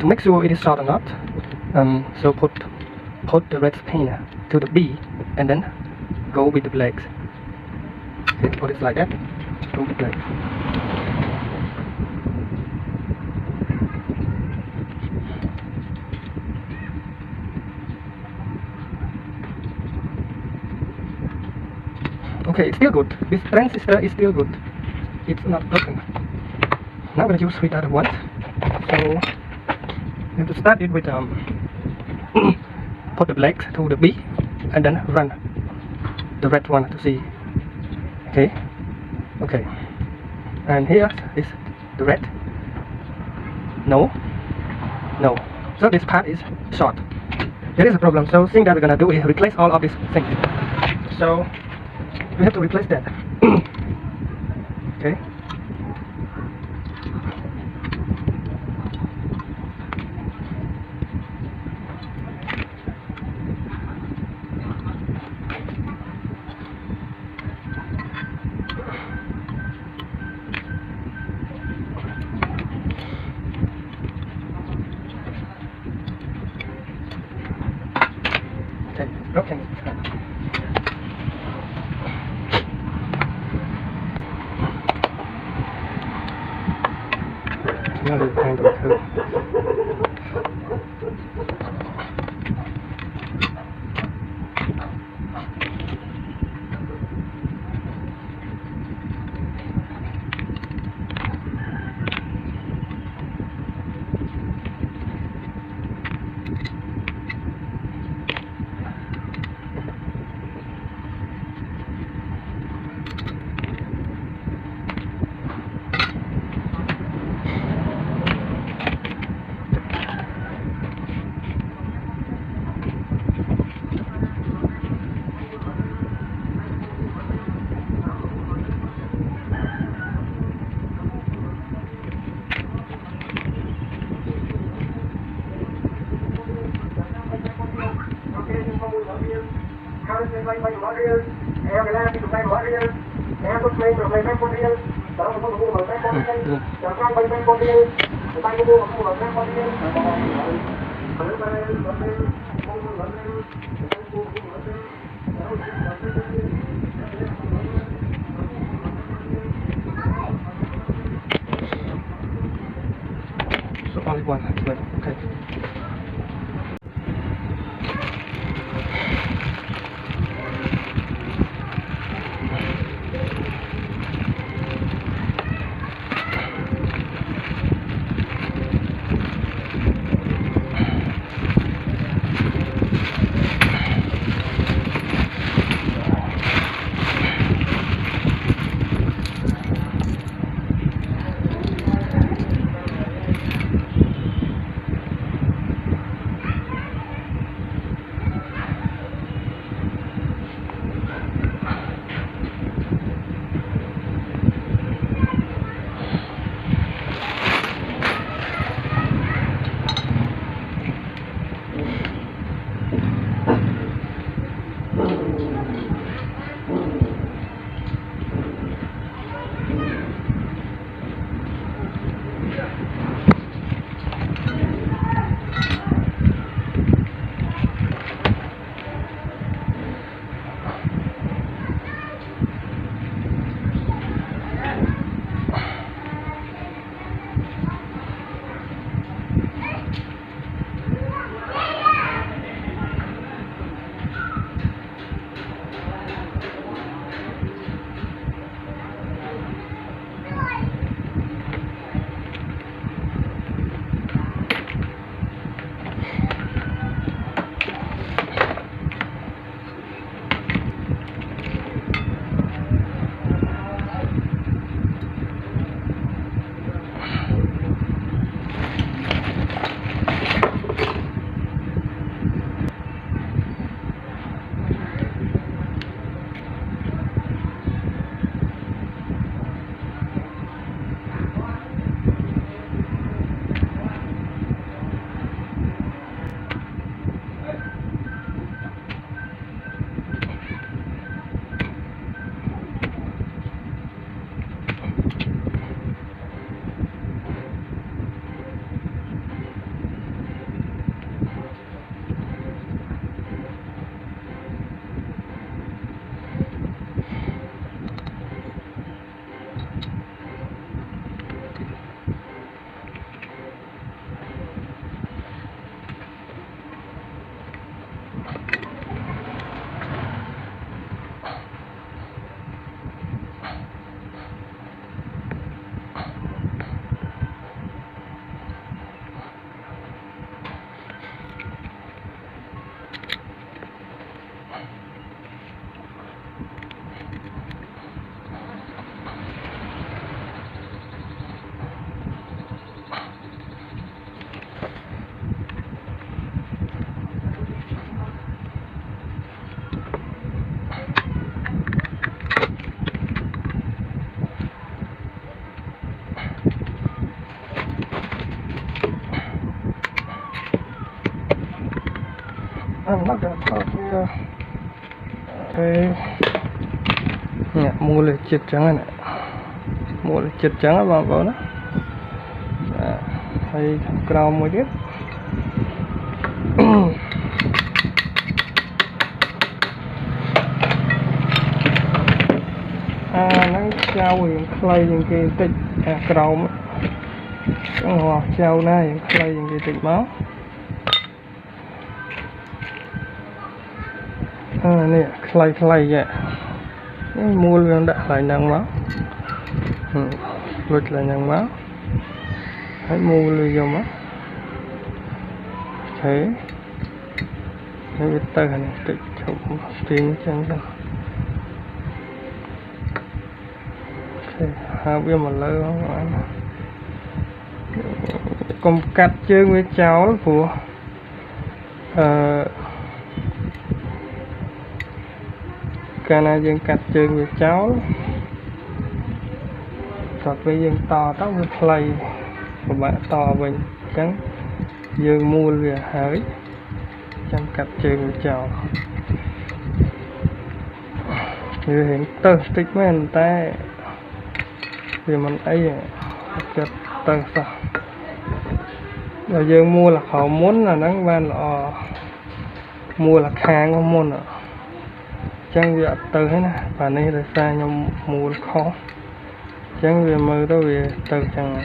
to make sure it is short or not, so put the red pin to the B and then go with the blades. Okay, put it like that. Go with the blades. Okay, it's still good. This transistor is still good. It's not broken. Now I'm going to use three other ones. So you have to start it with put the blade to the B and then run the red one to see. Okay. Okay. And here is the red. No. No. So this part is short. There is a problem. So thing that we're gonna do is replace all of these things. So we have to replace that. Okay. Okay, broken. Another kind of code. So only one is left. Okay. I'm not gonna talk here. Okay. Nè, mua là chật trắng này. Mua là chật trắng á bạn bảo đó. Hay cầu một chút. Nó trao hiện clay những cái tích cầu mà. Cái hoa trao này hiện clay những cái tích máu. Nè, clay vậy. Mua luôn đã lại năng máu. Vượt lại năng máu. Hãy mua luôn vô máu. Thế. Cái vết tờ này tích chụp tiếng chân ra. Ok, biết một lời không? Còn cắt chơi với cháu của cái này dương cắt chơi với cháu hoặc với dương to tóc với play của bạn to mình chẳng dương mua về hỡi chẳng cắt chơi với cháu như hiện tơ tích mấy anh ta vì mình ấy chật tơ sao rồi dương mua là họ muốn là nắng ban là mua là khang không muốn à chẳng việc từ thế này và này là sai nhưng mua khó chẳng việc mơ đó về từ chẳng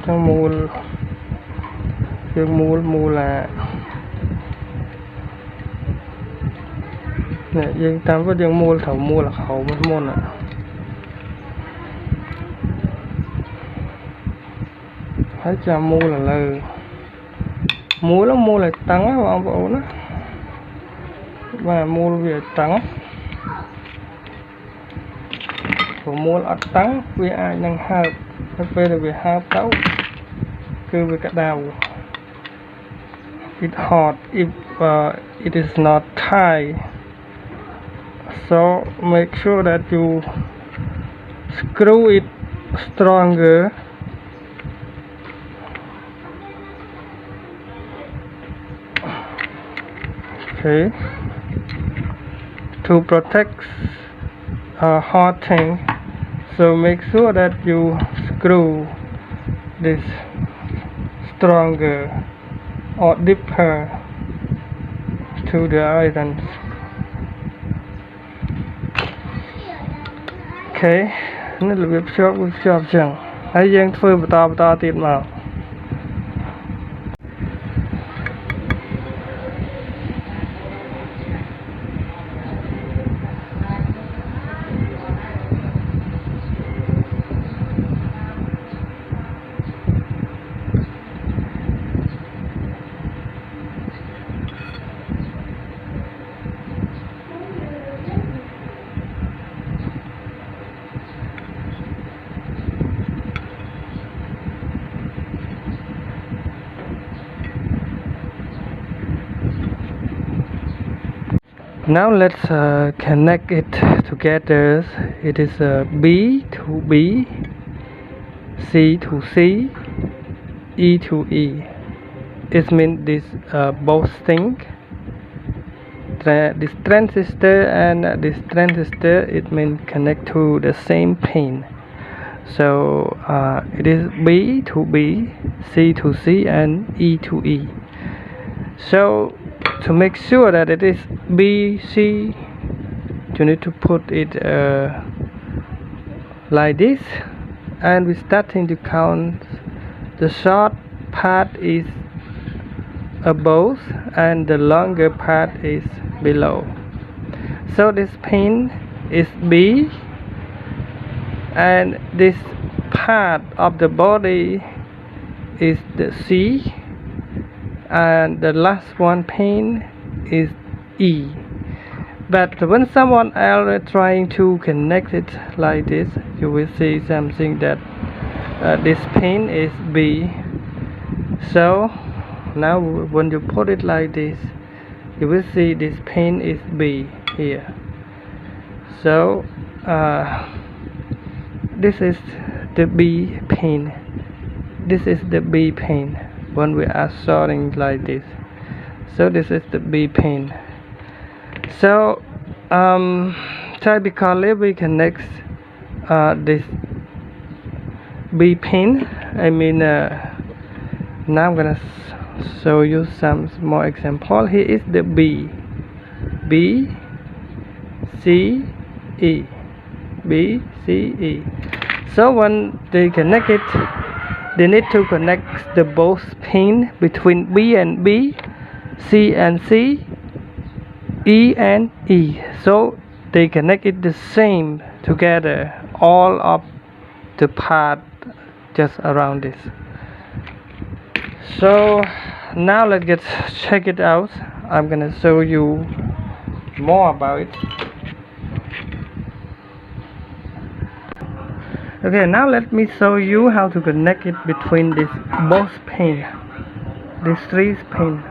chẳng mua dương mua là nè dương tam có dương mua thầu mua là khẩu mất môn ạ phải cho mua là lờ mua là tăng á bạn bộ đó và mua về tăng và mua là tăng vì ai đang hợp về là về hợp tấu cứ về cả đào it hot if it is not tight so make sure that you screw it stronger. Okay, to protect hot thing, so make sure that you screw this stronger or deeper to the irons. Okay, nó là việc shop chẳng hãy dừng phơi bata tiền màu. Now let's connect it together. It is B to B, C to C, E to E. It means this both thing. This transistor and this transistor, it means connect to the same pin. So it is B to B, C to C, and E to E. So to make sure that it is B, C, you need to put it like this, and we're starting to count. The short part is above and the longer part is below. So this pin is B, and this part of the body is the C, and the last one pin is E. But when someone else is trying to connect it like this, you will see something that this pin is B. So now when you put it like this, you will see this pin is B here. So this is the B pin. This is the B pin when we are sorting like this. So this is the B pin. So typically we connect this B pin. I mean now I'm gonna show you some more example. Here is the B C E B C E. So when they connect it, they need to connect the both pin between B and B, C and C, E and E. So they connect it the same together, all of the part just around this. So now let's check it out. I'm gonna show you more about it. Okay, now let me show you how to connect it between this both pin, these three pin.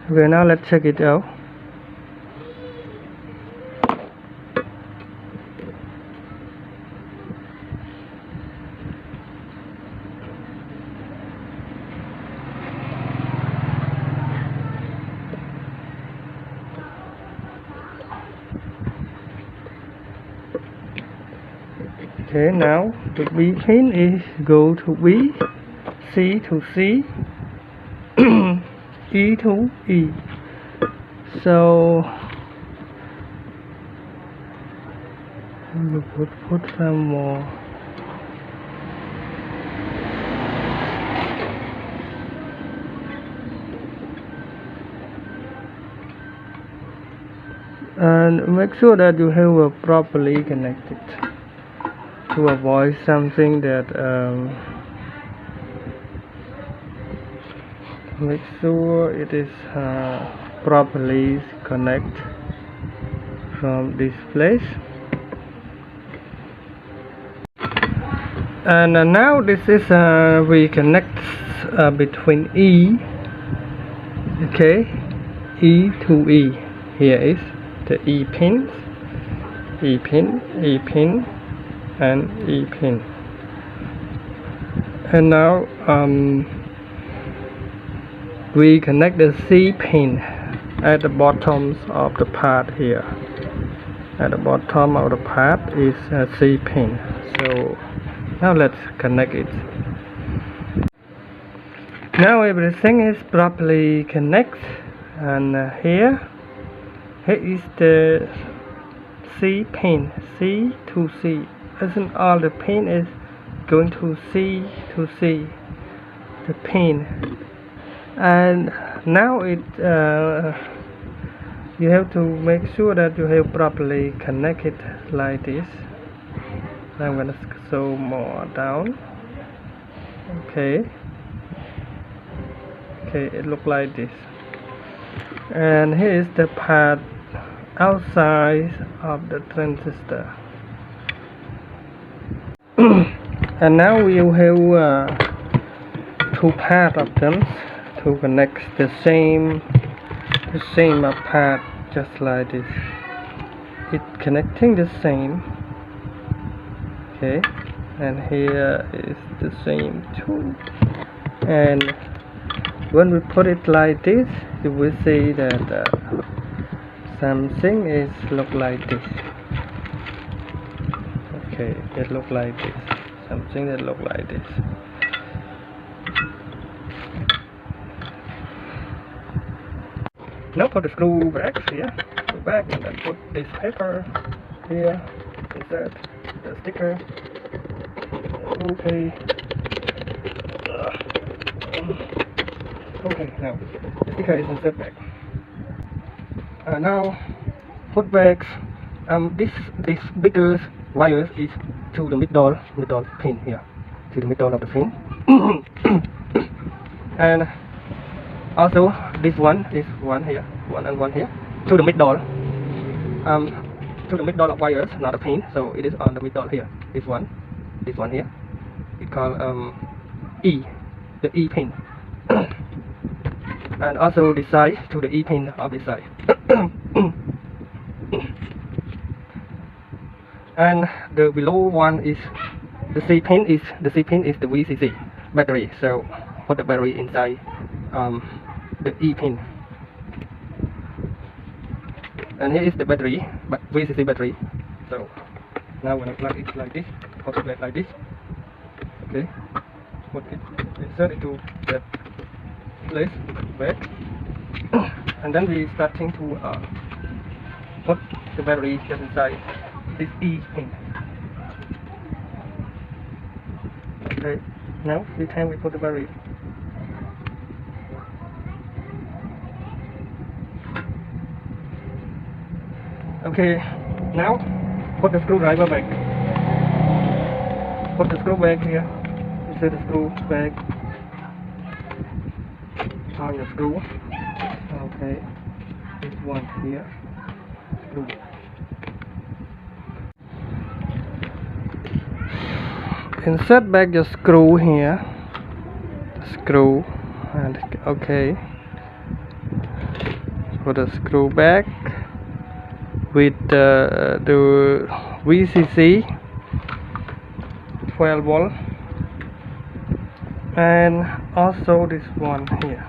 Okay, now let's check it out. Okay, now the B pin is go to B, C to C, E to E. So we put some more. And make sure that you have a properly connected, to avoid something that make sure it is properly connect from this place. And now this is we connect between E, okay, E to E. Here is the E pins, E pin, E pin, and E pin. And now we connect the C pin at the bottom of the part here. At the bottom of the part is a C pin. So now let's connect it. Now everything is properly connected, and here is the C pin, C to C. Isn't all the pin is going to C, the pin. And now it you have to make sure that you have properly connected like this. I'm gonna show more down. Okay, it look like this. And here is the part outside of the transistor. And now we will have two parts of them to connect the same part, just like this. It's connecting the same. Okay, and here is the same too. And when we put it like this, you will see that something is look like this. Okay, it look like this. Something that look like this. Now put the screw back here, go back, and then put this paper here, insert the sticker. Okay. Okay, now the sticker is inserted back. Now put back this bigger wires is to the middle pin here, to the middle of the pin. And also this one is one here, one and one here, to the middle of wires, not a pin, so it is on the middle here. This one here, it's called E, the E pin. And also this side to the E pin of this side. and the below one is the C pin is the VCC battery. So put the battery inside the E pin, and here is the battery, but VCC battery. So now when I plug it like this, put it like this. Okay, put it, insert it to that place back, and then we starting to put the battery just inside this E pin. Okay, now this time we put the battery. Okay, now put the screwdriver back. Put the screw back here. Insert the screw back on the screw. Okay, this one here. Screw. Insert back your screw here. Screw, and okay. Put the screw back with the VCC 12 volt, and also this one here.